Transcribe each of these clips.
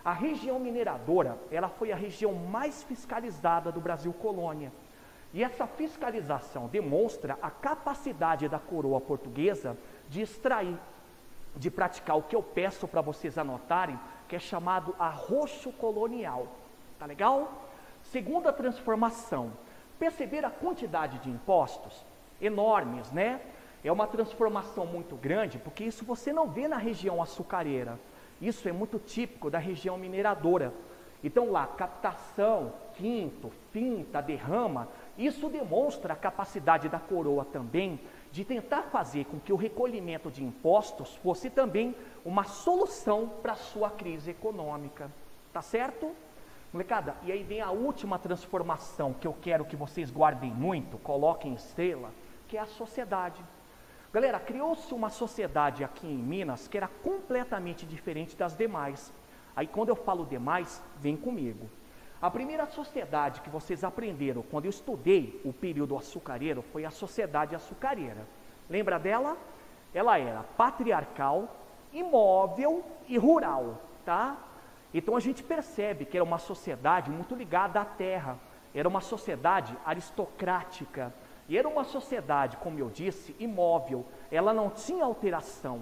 A região mineradora, ela foi a região mais fiscalizada do Brasil colônia. E essa fiscalização demonstra a capacidade da coroa portuguesa de extrair, de praticar o que eu peço para vocês anotarem, que é chamado arroxo colonial. Tá legal? Segunda transformação, perceber a quantidade de impostos? Enormes, né? É uma transformação muito grande, porque isso você não vê na região açucareira. Isso é muito típico da região mineradora. Então lá, captação, quinto, finta, derrama, isso demonstra a capacidade da coroa também de tentar fazer com que o recolhimento de impostos fosse também uma solução para a sua crise econômica. Tá certo? Molecada, e aí vem a última transformação que eu quero que vocês guardem muito, coloquem em estrela, que é a sociedade. Galera, criou-se uma sociedade aqui em Minas que era completamente diferente das demais. Aí quando eu falo demais, vem comigo. A primeira sociedade que vocês aprenderam quando eu estudei o período açucareiro foi a sociedade açucareira. Lembra dela? Ela era patriarcal, imóvel e rural, tá? Então a gente percebe que era uma sociedade muito ligada à terra, era uma sociedade aristocrática, e era uma sociedade, como eu disse, imóvel, ela não tinha alteração.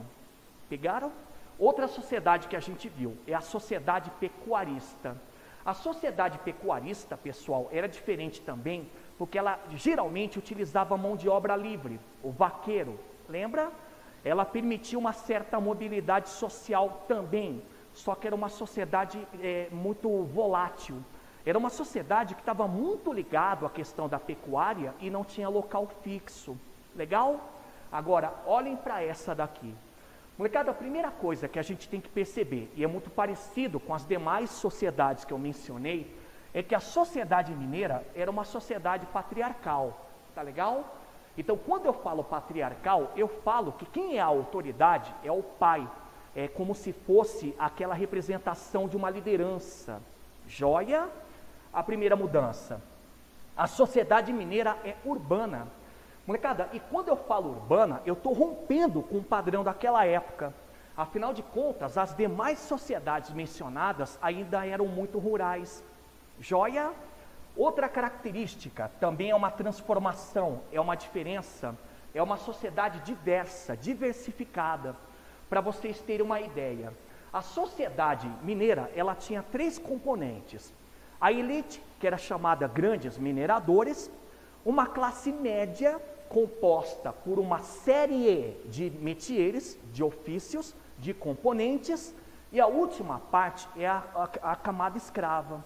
Pegaram? Outra sociedade que a gente viu é a sociedade pecuarista. A sociedade pecuarista, pessoal, era diferente também, porque ela geralmente utilizava mão de obra livre, o vaqueiro, lembra? Ela permitia uma certa mobilidade social também, só que era uma sociedade muito volátil. Era uma sociedade que estava muito ligada à questão da pecuária e não tinha local fixo. Legal? Agora, olhem para essa daqui. Molecada, a primeira coisa que a gente tem que perceber, e é muito parecido com as demais sociedades que eu mencionei, é que a sociedade mineira era uma sociedade patriarcal. Tá legal? Então, quando eu falo patriarcal, eu falo que quem é a autoridade é o pai. É como se fosse aquela representação de uma liderança. Joia? A primeira mudança. A sociedade mineira é urbana. Molecada, e quando eu falo urbana, eu estou rompendo com o padrão daquela época. Afinal de contas, as demais sociedades mencionadas ainda eram muito rurais. Joia? Outra característica, também é uma transformação, é uma diferença, é uma sociedade diversa, diversificada. Para vocês terem uma ideia, a sociedade mineira, ela tinha 3 componentes. A elite, que era chamada grandes mineradores, uma classe média composta por uma série de métiers, de ofícios, de componentes, e a última parte é a camada escrava.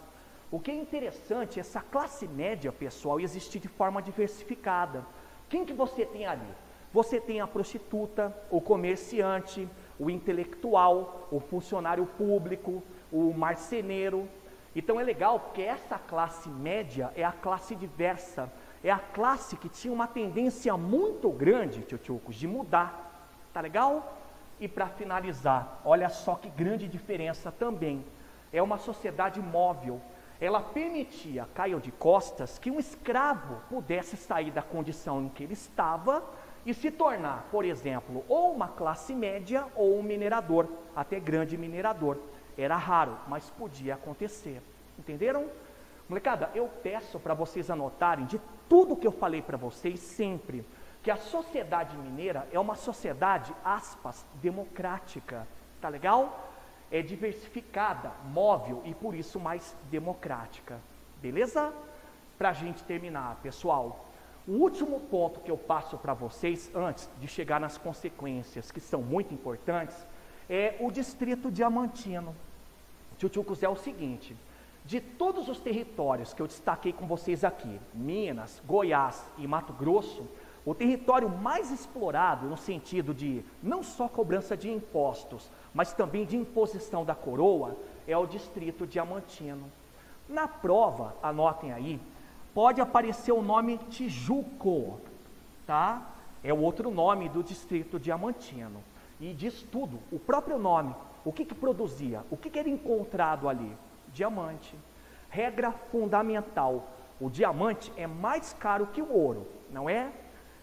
O que é interessante, essa classe média, pessoal, existir de forma diversificada. Quem que você tem ali? Você tem a prostituta, o comerciante, o intelectual, o funcionário público, o marceneiro. Então é legal porque essa classe média é a classe diversa, é a classe que tinha uma tendência muito grande, tchutchucos, de mudar. Tá legal? E para finalizar, olha só que grande diferença também. É uma sociedade móvel. Ela permitia, Caio de Costas, que um escravo pudesse sair da condição em que ele estava e se tornar, por exemplo, ou uma classe média ou um minerador, até grande minerador. Era raro, mas podia acontecer. Entenderam? Molecada, eu peço para vocês anotarem de tudo que eu falei para vocês sempre, que a sociedade mineira é uma sociedade, aspas, democrática. Tá legal? É diversificada, móvel e por isso mais democrática. Beleza? Para a gente terminar, pessoal, o último ponto que eu passo para vocês, antes de chegar nas consequências, que são muito importantes, é o Distrito Diamantino. Tchutchucos, é o seguinte, de todos os territórios que eu destaquei com vocês aqui, Minas, Goiás e Mato Grosso, o território mais explorado no sentido de não só cobrança de impostos, mas também de imposição da coroa, é o Distrito Diamantino. Na prova, anotem aí, pode aparecer o nome Tijuco, tá? É o outro nome do Distrito Diamantino. E diz tudo, o próprio nome, o que produzia, o que era encontrado ali? Diamante. Regra fundamental, o diamante é mais caro que o ouro, não é?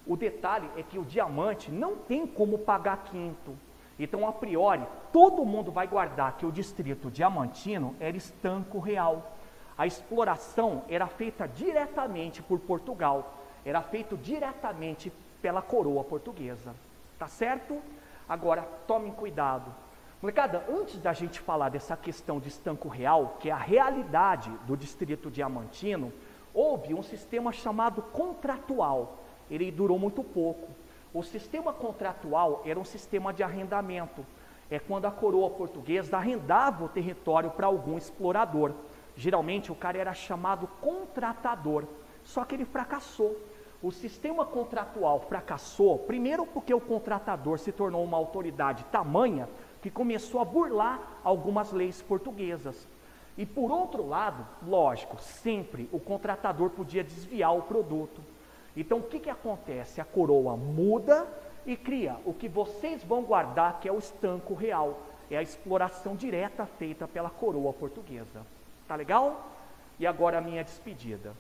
O detalhe é que o diamante não tem como pagar quinto. Então, a priori, todo mundo vai guardar que o distrito diamantino era estanco real. A exploração era feita diretamente por Portugal, era feito diretamente pela coroa portuguesa, tá certo? Agora, tomem cuidado. Molecada, antes da gente falar dessa questão de estanco real, que é a realidade do distrito diamantino, houve um sistema chamado contratual. Ele durou muito pouco. O sistema contratual era um sistema de arrendamento. É quando a coroa portuguesa arrendava o território para algum explorador. Geralmente o cara era chamado contratador, só que ele fracassou. O sistema contratual fracassou, primeiro porque o contratador se tornou uma autoridade tamanha que começou a burlar algumas leis portuguesas. E por outro lado, lógico, sempre o contratador podia desviar o produto. Então o que acontece? A coroa muda e cria o que vocês vão guardar, que é o estanco real. É a exploração direta feita pela coroa portuguesa. Tá legal? E agora a minha despedida.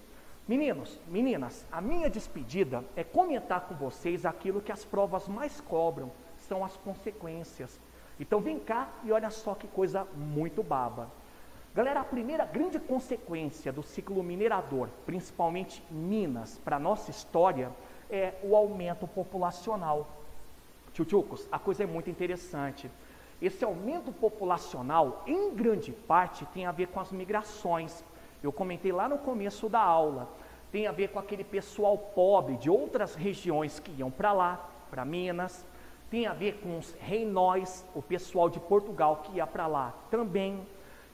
Meninos, meninas, a minha despedida é comentar com vocês aquilo que as provas mais cobram, são as consequências. Então vem cá e olha só que coisa muito baba. Galera, a primeira grande consequência do ciclo minerador, principalmente Minas, para a nossa história, é o aumento populacional. Tchutchucos, a coisa é muito interessante. Esse aumento populacional, em grande parte, tem a ver com as migrações. Eu comentei lá no começo da aula. Tem a ver com aquele pessoal pobre de outras regiões que iam para lá, para Minas. Tem a ver com os reinóis, o pessoal de Portugal que ia para lá também.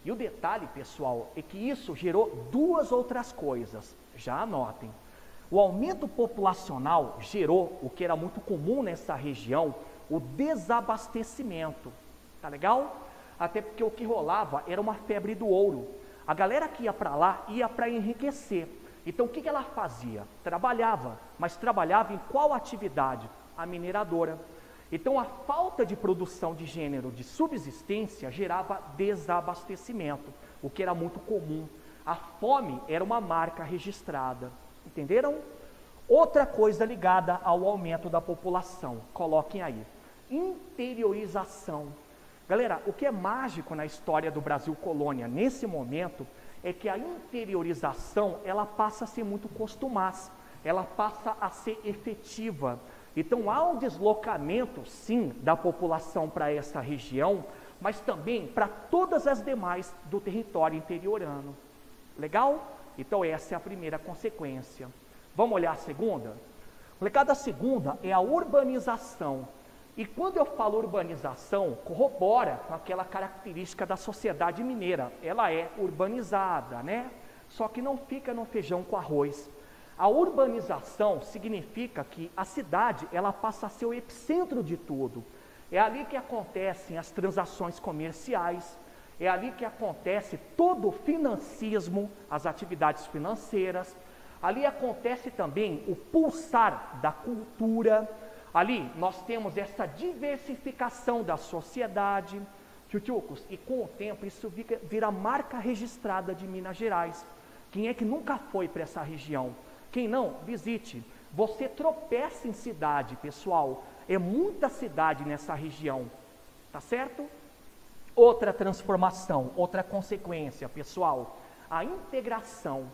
E o detalhe, pessoal, é que isso gerou duas outras coisas. Já anotem. O aumento populacional gerou, o que era muito comum nessa região, o desabastecimento. Tá legal? Até porque o que rolava era uma febre do ouro. A galera que ia para lá ia para enriquecer. Então o que ela fazia? Trabalhava, mas trabalhava em qual atividade? A mineradora. Então a falta de produção de gênero de subsistência gerava desabastecimento, o que era muito comum. A fome era uma marca registrada. Entenderam? Outra coisa ligada ao aumento da população, coloquem aí. Interiorização. Galera, o que é mágico na história do Brasil colônia nesse momento é que a interiorização ela passa a ser muito costumaz, ela passa a ser efetiva. Então há um deslocamento sim da população para essa região, mas também para todas as demais do território interiorano. Legal? Então essa é a primeira consequência. Vamos olhar a segunda? A segunda é a urbanização. E quando eu falo urbanização, corrobora com aquela característica da sociedade mineira. Ela é urbanizada, né? Só que não fica no feijão com arroz. A urbanização significa que a cidade, ela passa a ser o epicentro de tudo. É ali que acontecem as transações comerciais, é ali que acontece todo o financismo, as atividades financeiras. Ali acontece também o pulsar da cultura. Ali nós temos essa diversificação da sociedade, tchutchucos, e com o tempo isso vira marca registrada de Minas Gerais. Quem é que nunca foi para essa região? Quem não, visite. Você tropeça em cidade, pessoal. É muita cidade nessa região, tá certo? Outra transformação, outra consequência, pessoal, a integração.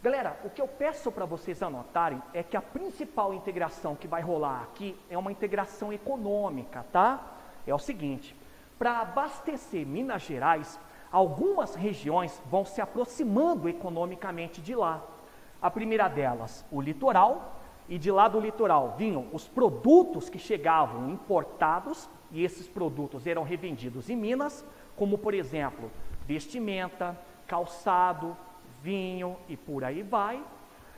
Galera, o que eu peço para vocês anotarem é que a principal integração que vai rolar aqui é uma integração econômica, tá? É o seguinte, para abastecer Minas Gerais, algumas regiões vão se aproximando economicamente de lá. A primeira delas, o litoral, e de lá do litoral vinham os produtos que chegavam importados, e esses produtos eram revendidos em Minas, como por exemplo, vestimenta, calçado, vinho e por aí vai.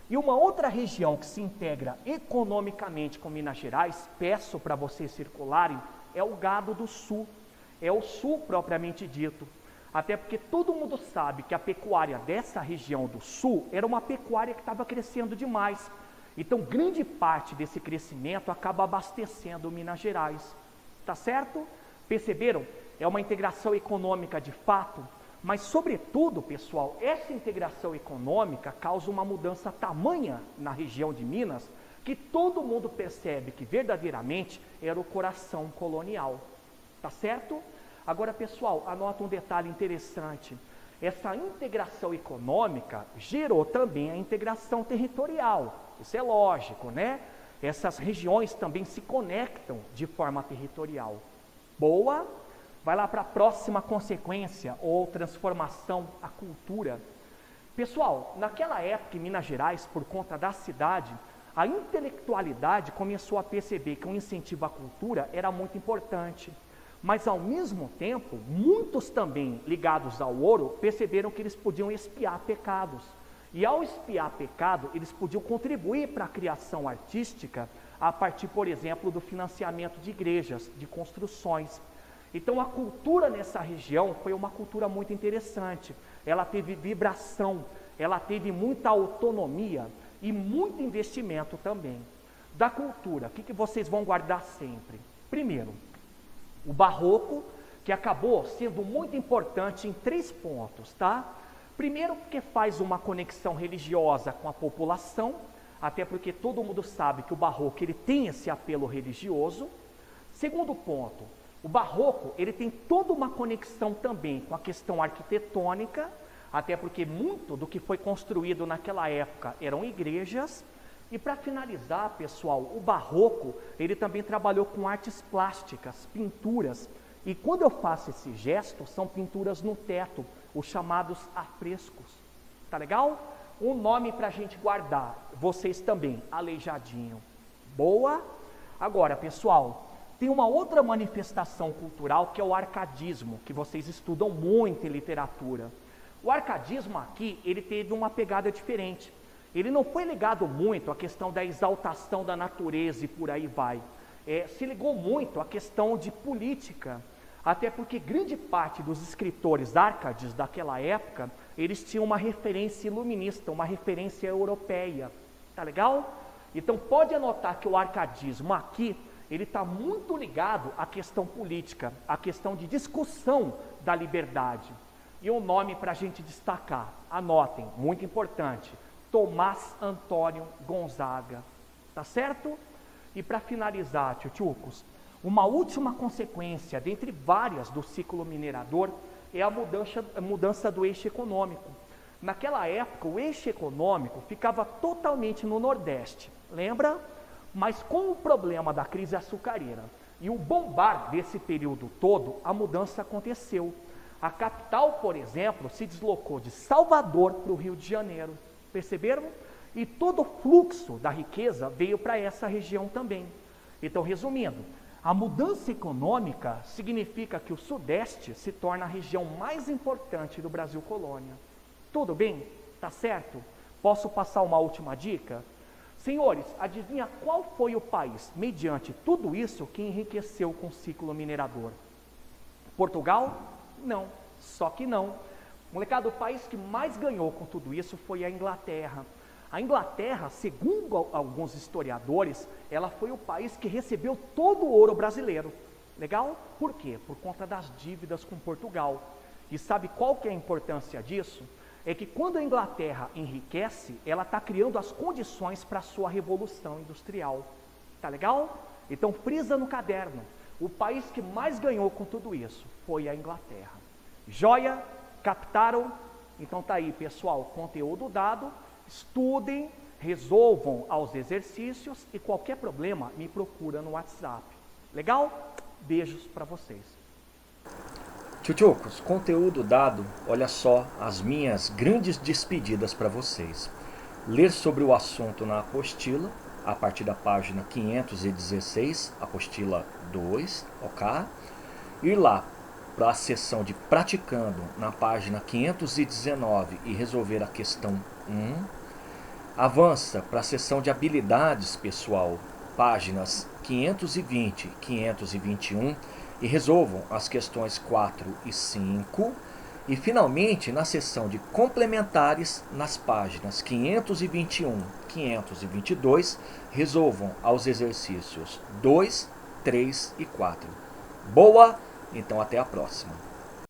E uma outra região que se integra economicamente com Minas Gerais, peço para vocês circularem, é o gado do sul. É o sul propriamente dito. Até porque todo mundo sabe que a pecuária dessa região do sul era uma pecuária que estava crescendo demais. Então grande parte desse crescimento acaba abastecendo Minas Gerais. Tá certo? Perceberam? É uma integração econômica de fato. Mas, sobretudo, pessoal, essa integração econômica causa uma mudança tamanha na região de Minas que todo mundo percebe que verdadeiramente era o coração colonial. tá certo? Agora, pessoal, anota um detalhe interessante. Essa integração econômica gerou também a integração territorial. Isso é lógico, né? Essas regiões também se conectam de forma territorial. Boa? Vai lá para a próxima consequência ou transformação, a cultura. Pessoal, naquela época em Minas Gerais, por conta da cidade, a intelectualidade começou a perceber que um incentivo à cultura era muito importante. Mas, ao mesmo tempo, muitos também ligados ao ouro perceberam que eles podiam expiar pecados. E, ao expiar pecado, eles podiam contribuir para a criação artística a partir, por exemplo, do financiamento de igrejas, de construções. Então, a cultura nessa região foi uma cultura muito interessante. Ela teve vibração, ela teve muita autonomia e muito investimento também. Da cultura, o que vocês vão guardar sempre? Primeiro, o barroco, que acabou sendo muito importante em 3 pontos, tá? Primeiro, porque faz uma conexão religiosa com a população, até porque todo mundo sabe que o barroco ele tem esse apelo religioso. Segundo ponto, o barroco ele tem toda uma conexão também com a questão arquitetônica, até porque muito do que foi construído naquela época eram igrejas. E para finalizar, pessoal, o barroco, ele também trabalhou com artes plásticas, pinturas. E quando eu faço esse gesto, são pinturas no teto, os chamados afrescos. Tá legal? Um nome para a gente guardar, vocês também, Aleijadinho. Boa? Agora, pessoal, tem uma outra manifestação cultural que é o arcadismo, que vocês estudam muito em literatura. O arcadismo aqui, ele teve uma pegada diferente. Ele não foi ligado muito à questão da exaltação da natureza e por aí vai. Se ligou muito à questão de política, até porque grande parte dos escritores árcades daquela época, eles tinham uma referência iluminista, uma referência europeia. Tá legal? Então pode anotar que o arcadismo aqui, ele está muito ligado à questão política, à questão de discussão da liberdade. E um nome para a gente destacar, anotem, muito importante, Tomás Antônio Gonzaga, tá certo? E para finalizar, tchutchucos, uma última consequência, dentre várias do ciclo minerador, é a mudança do eixo econômico. Naquela época, o eixo econômico ficava totalmente no Nordeste, lembra? Mas com o problema da crise açucareira e o bombar desse período todo, a mudança aconteceu. A capital, por exemplo, se deslocou de Salvador para o Rio de Janeiro. Perceberam? E todo o fluxo da riqueza veio para essa região também. Então, resumindo, a mudança econômica significa que o Sudeste se torna a região mais importante do Brasil colônia. Tudo bem? Tá certo? Posso passar uma última dica? Senhores, adivinha qual foi o país, mediante tudo isso, que enriqueceu com o ciclo minerador? Portugal? Não, só que não. Molecada, o país que mais ganhou com tudo isso foi a Inglaterra. A Inglaterra, segundo alguns historiadores, ela foi o país que recebeu todo o ouro brasileiro. Legal? Por quê? Por conta das dívidas com Portugal. E sabe qual que é a importância disso? É que quando a Inglaterra enriquece, ela está criando as condições para a sua revolução industrial. Tá legal? Então frisa no caderno. O país que mais ganhou com tudo isso foi a Inglaterra. Joia? Captaram? Então tá aí, pessoal, conteúdo dado, estudem, resolvam aos exercícios e qualquer problema me procura no WhatsApp. Legal? Beijos para vocês. Tchutchucos, conteúdo dado, olha só as minhas grandes despedidas para vocês. Ler sobre o assunto na apostila, a partir da página 516, apostila 2, ok? Ir lá para a seção de praticando na página 519 e resolver a questão 1. Avança para a seção de habilidades pessoal, páginas 520 e 521 e resolvam as questões 4 e 5. E finalmente na seção de complementares, nas páginas 521 e 522, resolvam aos exercícios 2, 3 e 4. Boa! Então até a próxima.